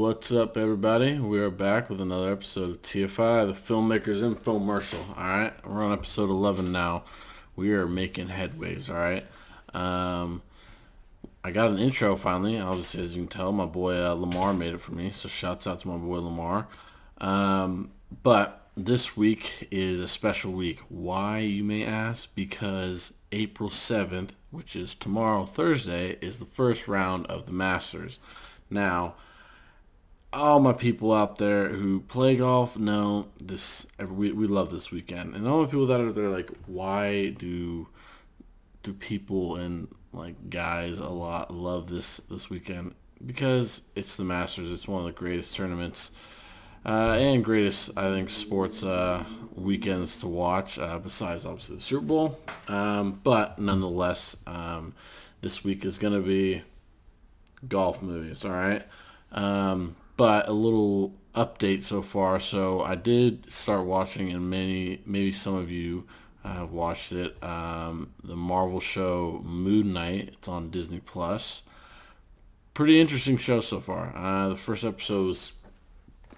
what's up, everybody? We are back with another episode of TFI, the Filmmakers Infomercial. Alright, we're on episode 11 now. We are making headways, alright? I got an intro finally. Obviously, as you can tell, my boy Lamar made it for me, so shouts out to my boy Lamar. But this week is a special week. Why, you may ask? Because April 7th, which is tomorrow, Thursday, is the first round of the Masters. Now, all my people out there who play golf know this. We love this weekend, and all the people that are there, like, why do people and like guys a lot love this weekend? Because it's the Masters. It's one of the greatest tournaments and greatest, I think, sports weekends to watch. Besides, obviously, the Super Bowl, but nonetheless, this week is going to be golf movies, all right? But a little update so far. So I did start watching, and maybe some of you have watched it, the Marvel show Moon Knight. It's on Disney Plus. Pretty interesting show so far. The first episode was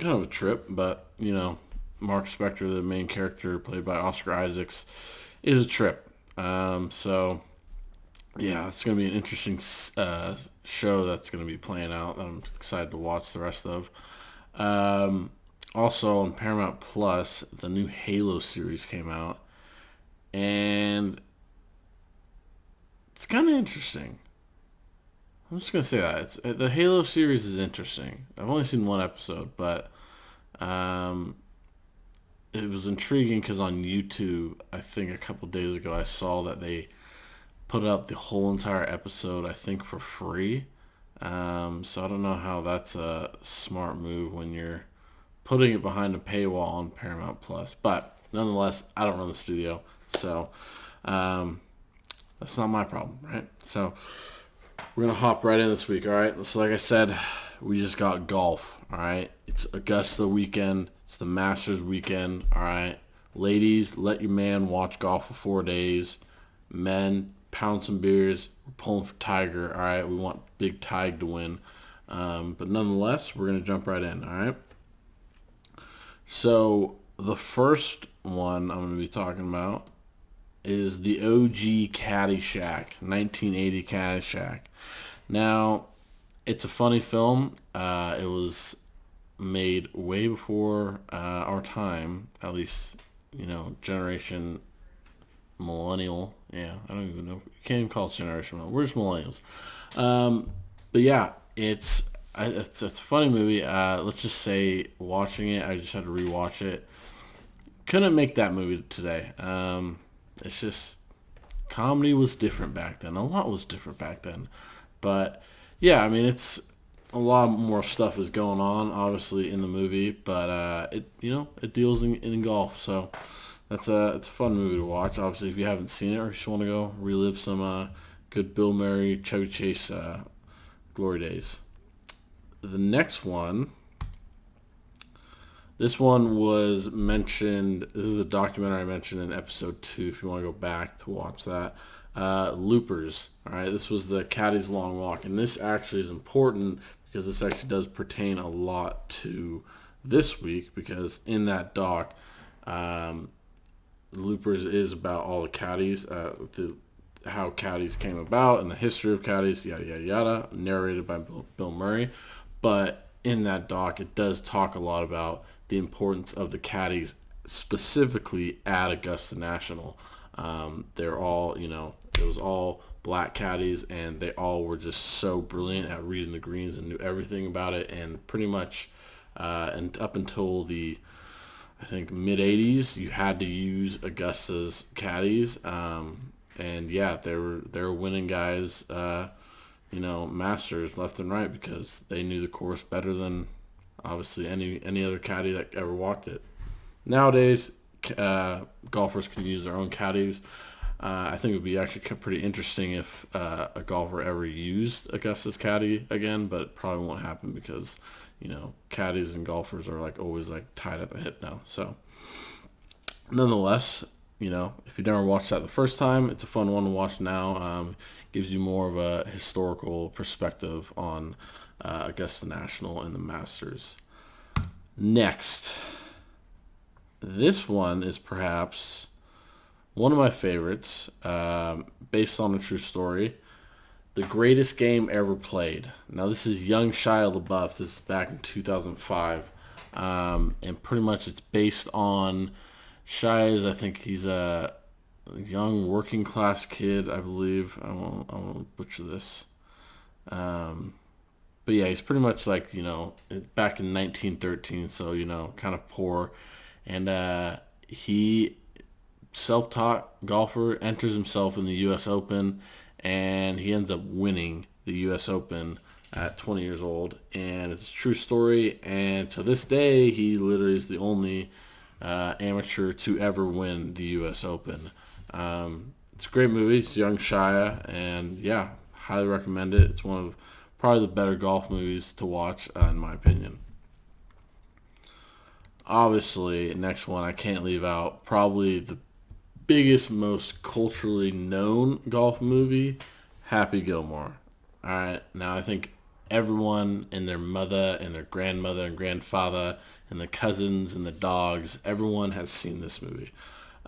kind of a trip, but, you know, Mark Spector, the main character played by Oscar Isaacs, is a trip. So yeah, it's going to be an interesting show that's going to be playing out that I'm excited to watch the rest of. Also on Paramount Plus, the new Halo series came out, and it's kind of interesting. I'm just going to say that. The Halo series is interesting. I've only seen one episode, but it was intriguing because on YouTube, I think a couple days ago, I saw that they put up the whole entire episode, I think, for free. So I don't know how that's a smart move when you're putting it behind a paywall on Paramount Plus. But nonetheless, I don't run the studio, so that's not my problem, right? So we're going to hop right in this week, all right? So like I said, we just got golf, all right? It's Augusta weekend. It's the Masters weekend, all right? Ladies, let your man watch golf for 4 days. Men, pound some beers. We're pulling for Tiger, all right? We want Big Tig to win. But nonetheless, we're going to jump right in, all right? So the first one I'm going to be talking about is the OG Caddyshack, 1980 Caddyshack. Now, it's a funny film. It was made way before our time, at least, you know, generation millennial. Yeah, I don't even know. You can't even call it generation millennial. We're just millennials. But yeah, it's a funny movie. Let's just say watching it, I just had to rewatch it. Couldn't make that movie today. It's just, comedy was different back then. A lot was different back then. But yeah, I mean, it's a lot more stuff is going on, obviously, in the movie. But it deals in golf. So it's a fun movie to watch. Obviously, if you haven't seen it or you just want to go relive some good Bill Murray, Chevy Chase glory days. The next one, this one was mentioned. This is the documentary I mentioned in episode 2. If you want to go back to watch that, Loopers. All right, this was the Caddys Long Walk, and this actually is important because this actually does pertain a lot to this week, because in that doc, Loopers is about all the caddies, how caddies came about and the history of caddies, yada yada yada, narrated by Bill Murray. But in that doc, it does talk a lot about the importance of the caddies, specifically at Augusta National. They're all, it was all black caddies, and they all were just so brilliant at reading the greens and knew everything about it. And pretty much, and up until the, I think, mid 80s, you had to use Augusta's caddies. And yeah, they were winning guys, Masters left and right, because they knew the course better than obviously any other caddy that ever walked it. Nowadays, golfers can use their own caddies. I think it would be actually pretty interesting if a golfer ever used Augusta's caddy again, but it probably won't happen because, caddies and golfers are always tied at the hip now. So nonetheless, if you never watched that the first time, it's a fun one to watch now. Gives you more of a historical perspective on Augusta National and the Masters. Next, this one is perhaps one of my favorites, based on a true story. The greatest game ever played. Now, this is young Shia LaBeouf. This is back in 2005. And pretty much it's based on Shia's, I think he's a young working class kid, I believe. I won't butcher this. But yeah, he's pretty much like, back in 1913, so, kind of poor. And he, self-taught golfer, enters himself in the U.S. Open, and he ends up winning the U.S. Open at 20 years old. And it's a true story, and to this day, he literally is the only amateur to ever win the U.S. Open. It's a great movie. It's young Shia, and yeah, highly recommend it. It's one of probably the better golf movies to watch, in my opinion. Obviously, next one I can't leave out. Probably the biggest, most culturally known golf movie, Happy Gilmore. All right, now I think everyone and their mother and their grandmother and grandfather and the cousins and the dogs, everyone has seen this movie.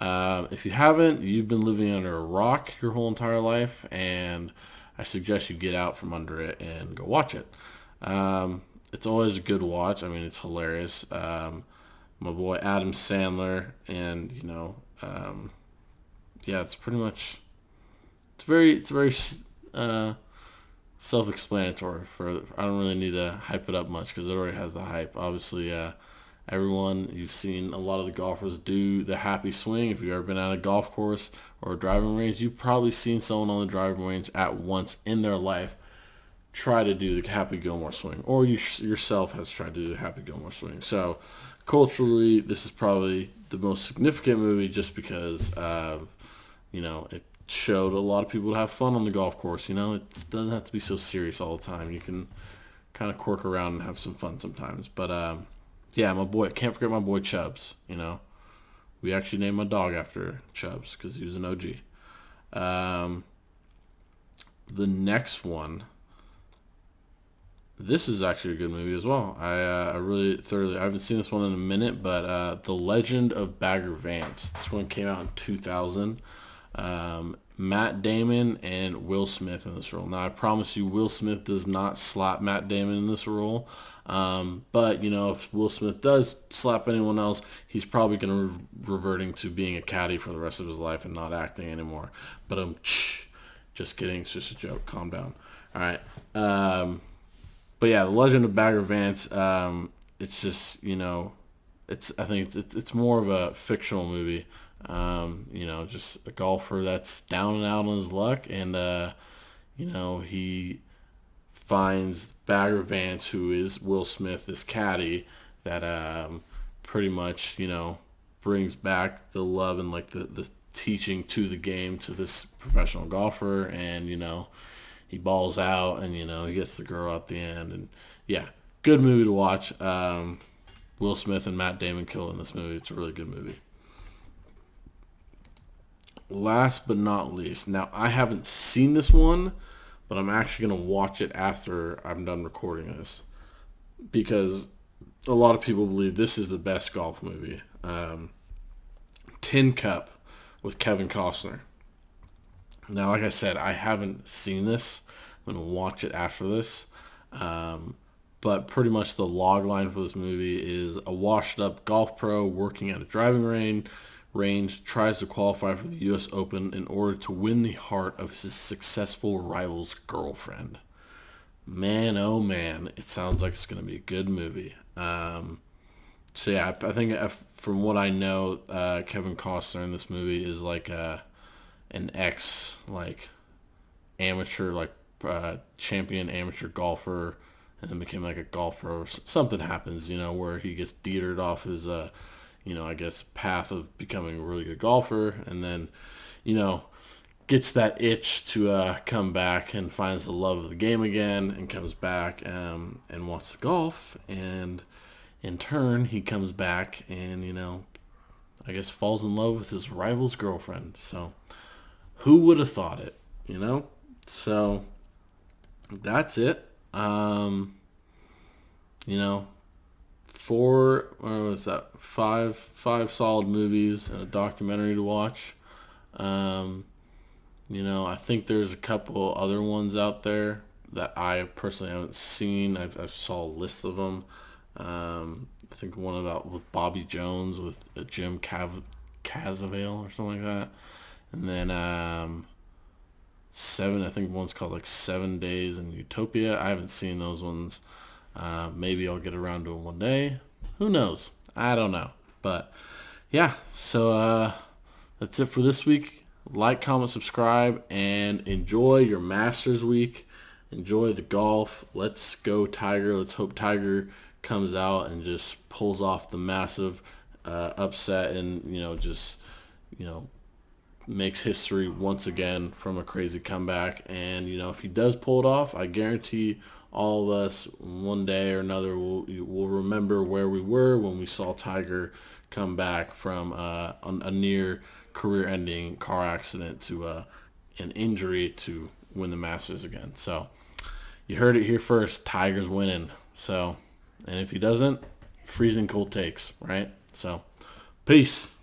If you haven't, you've been living under a rock your whole entire life, and I suggest you get out from under it and go watch it. It's always a good watch. I mean, it's hilarious. My boy Adam Sandler, and yeah, it's pretty much it's very self-explanatory. I don't really need to hype it up much because it already has the hype. Obviously, everyone, you've seen a lot of the golfers do the happy swing. If you've ever been at a golf course or a driving range, you've probably seen someone on the driving range at once in their life try to do the Happy Gilmore swing, or you yourself has tried to do the Happy Gilmore swing. So culturally, this is probably the most significant movie just because of, it showed a lot of people to have fun on the golf course. It doesn't have to be so serious all the time. You can kind of quirk around and have some fun sometimes. But yeah, can't forget my boy Chubbs. We actually named my dog after Chubbs because he was an OG. The next one, this is actually a good movie as well. I really thoroughly, I haven't seen this one in a minute, but The Legend of Bagger Vance. This one came out in 2000. Matt Damon and Will Smith in this role. Now, I promise you, Will Smith does not slap Matt Damon in this role. But, if Will Smith does slap anyone else, he's probably going to reverting to being a caddy for the rest of his life and not acting anymore. But just kidding. It's just a joke. Calm down. All right. But yeah, The Legend of Bagger Vance. It's just, I think it's more of a fictional movie. Just a golfer that's down and out on his luck, and he finds Bagger Vance, who is Will Smith, this caddy that pretty much brings back the love and like the teaching to the game to this professional golfer, and he balls out, and he gets the girl at the end, and yeah, good movie to watch. Will Smith and Matt Damon kill in this movie. It's a really good movie. Last but not least, now I haven't seen this one, but I'm actually going to watch it after I'm done recording this because a lot of people believe this is the best golf movie. Tin Cup with Kevin Costner. Now, like I said, I haven't seen this. I'm going to watch it after this. But pretty much the log line for this movie is a washed-up golf pro working at a driving range tries to qualify for the U.S. Open in order to win the heart of his successful rival's girlfriend. Man, oh man, it sounds like it's going to be a good movie. So yeah, I think from what I know, Kevin Costner in this movie is like an ex amateur champion amateur golfer, and then became like a golf pro. Something happens, where he gets detered off his I guess path of becoming a really good golfer, and then gets that itch to come back and finds the love of the game again, and comes back and wants to golf, and in turn he comes back and I guess falls in love with his rival's girlfriend. So who would have thought it? So that's it. you know, four, or what's that? Five solid movies and a documentary to watch. Um, I think there's a couple other ones out there that I personally haven't seen. I saw a list of them. I think one about with Bobby Jones with Cazavale or something like that. And then seven. I think one's called like 7 Days in Utopia. I haven't seen those ones. Maybe I'll get around to them one day. Who knows? I don't know. But yeah, so that's it for this week. Like, comment, subscribe, and enjoy your Masters week. Enjoy the golf. Let's go Tiger. Let's hope Tiger comes out and just pulls off the massive upset and, makes history once again from a crazy comeback. And, if he does pull it off, I guarantee all of us one day or another will remember where we were when we saw Tiger come back from a near career-ending car accident to an injury to win the Masters again. So you heard it here first. Tiger's winning. So, and if he doesn't, freezing cold takes, right? So, peace.